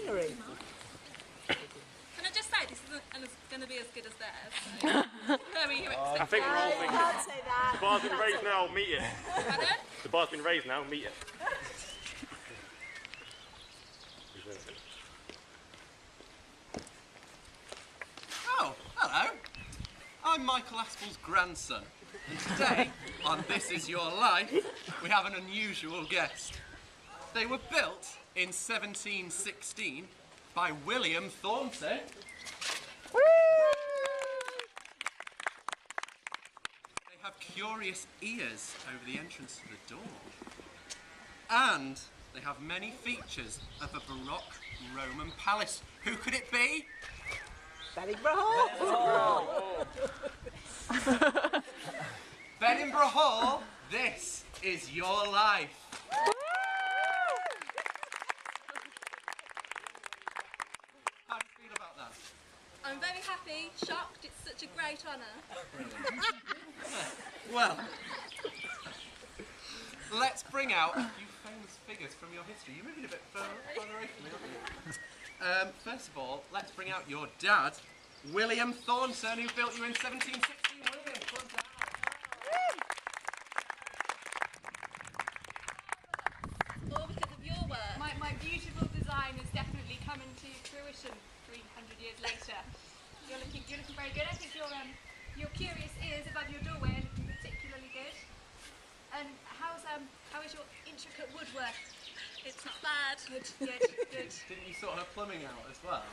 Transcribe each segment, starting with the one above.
scenery. Can I just say, this isn't going to be as good as theirs. So. I think we're all thinking. Can't say that. The bar's been raised now, meet it. Pardon? The bar's been raised now, meet it. Oh, hello. I'm Michael Aspel's grandson. And today, on This Is Your Life, we have an unusual guest. They were built in 1716 by William Thornton. They have curious ears over the entrance to the door. And they have many features of a Baroque Roman palace. Who could it be? Benningborough Hall. Benningborough Hall, this is your life. How do you feel about that? I'm very happy, shocked, it's such a great honour. Well, let's bring out a few famous figures from your history. You're moving a bit further away from me, aren't you? First of all, let's bring out your dad, William Thornton, who built you in 1716. William, come down. All because of your work. My beautiful design is definitely coming to fruition 300 years later. You're looking very good. I think your curious ears above your doorway are looking particularly good. And how is your intricate woodwork? It's not bad. Good. Didn't you sort her plumbing out as well?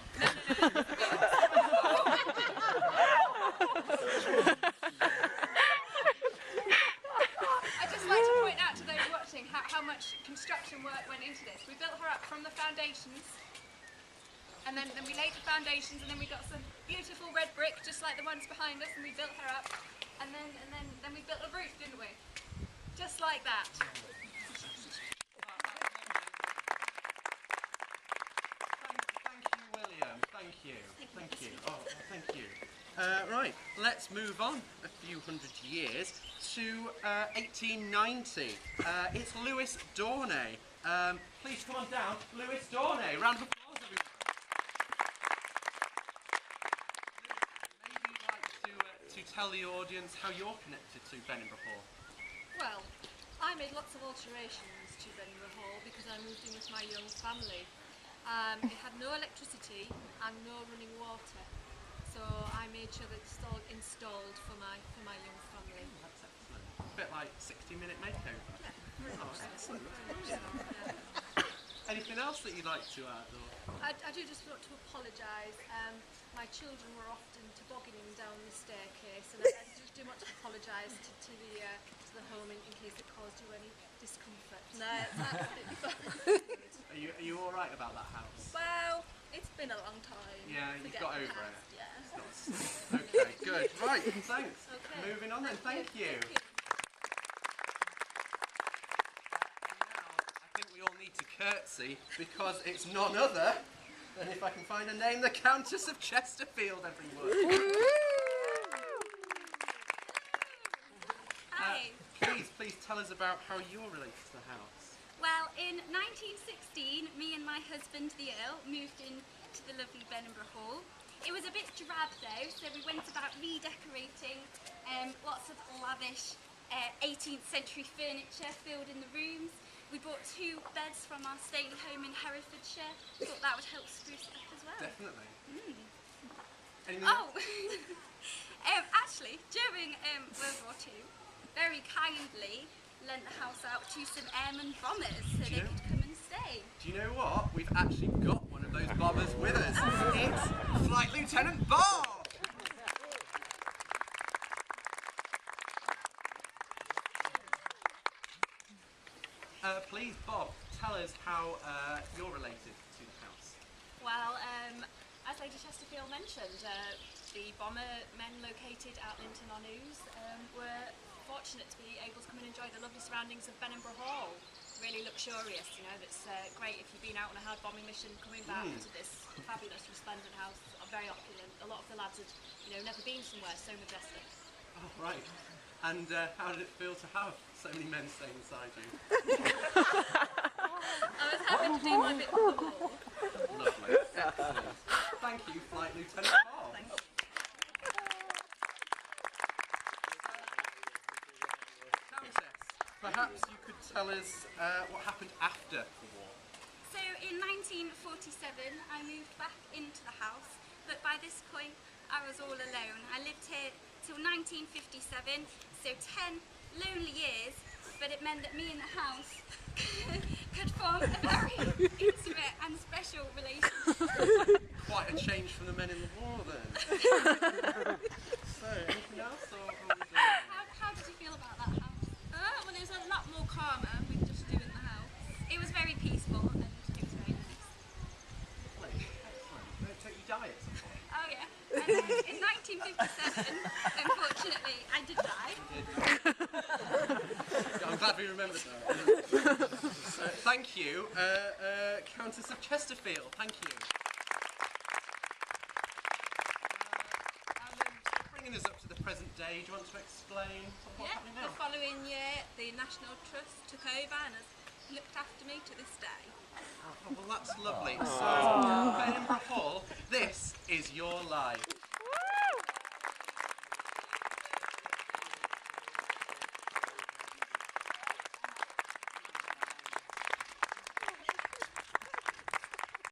I'd just like to point out to those watching how much construction work went into this. We built her up from the foundations, and then we laid the foundations, and then we got some beautiful red brick, just like the ones behind us, and we built her up, and then we built a roof, didn't we? Just like that. Thank you, William. Thank you. Oh, thank you. Right, let's move on a few hundred years to 1890. It's Louis Dornay. Please come on down, Louis Dornay. Round of applause, everyone. Maybe you'd like to tell the audience how you're connected to Benningborough Hall. Well, I made lots of alterations to Benningborough Hall because I moved in with my young family. It had no electricity and no running water, so I made sure that it's all installed for my young family. That's excellent. A bit like 60-minute makeover. Yeah. Oh, excellent. Yeah. Anything else that you'd like to add? Or? I do just want to apologise. My children were often tobogganing down the staircase, and I just do want to apologise to the home in case it caused you any discomfort. No, it's absolutely fine. Are you all right about that house? Well, it's been a long time. Yeah, you've got over it. Yeah. Okay, good. Right, thanks. Okay. Moving on then. Thank you. I think we all need to curtsy because it's none other than, if I can find a name, the Countess of Chesterfield, everyone. Hi. Please tell us about how you're related to the house. Well, in 1916, me and my husband, the Earl, moved in to the lovely Benningborough Hall. It was a bit drab though, so we went about redecorating, lots of lavish 18th century furniture filled in the rooms. We bought 2 beds from our stately home in Herefordshire. Thought that would help spruce it up as well. Definitely. Anything Oh, else? actually, during World War II, very kindly lent the house out to some airman bombers so they could come and stay. Do you know what? We've actually got one of those bombers with us. It's Flight Lieutenant Bob! Please, Bob, tell us how you're related to the house. Well, as Lady Chesterfield mentioned, the bomber men located at Linton on Ouse were fortunate to be able to come and enjoy the lovely surroundings of Benningborough Hall. Really luxurious, you know, that's great if you've been out on a hard bombing mission, coming back to this fabulous, resplendent house, very opulent. A lot of the lads had, you know, never been somewhere so majestic. Oh, right. And how did it feel to have so many men staying inside you? I was having clean my bit of the wall. Lovely. Excellent. Thank you, Flight Lieutenant Bob. Countess, perhaps you could tell us what happened after the war. So in 1947 I moved back into the house, but by this point I was all alone. I lived here till 1957, so 10 lonely years, but it meant that me and the house could form a very intimate and special relationship. Quite a change from the men in the war then. So, anything else? Or How did you feel about that house? Well, it was a lot more calmer with just you in the house. It was very peaceful and it was very nice. Excellent. Don't take your diet at some point. Oh yeah. And then in 1957, unfortunately, I did die. I'm glad we remembered that. Thank you, Countess of Chesterfield. Thank you. Bringing us up to the present day, do you want to explain what's happening now? The following year, the National Trust took over and has looked after me to this day. Oh, well, that's lovely. So, Edinburgh Hall, this is your life.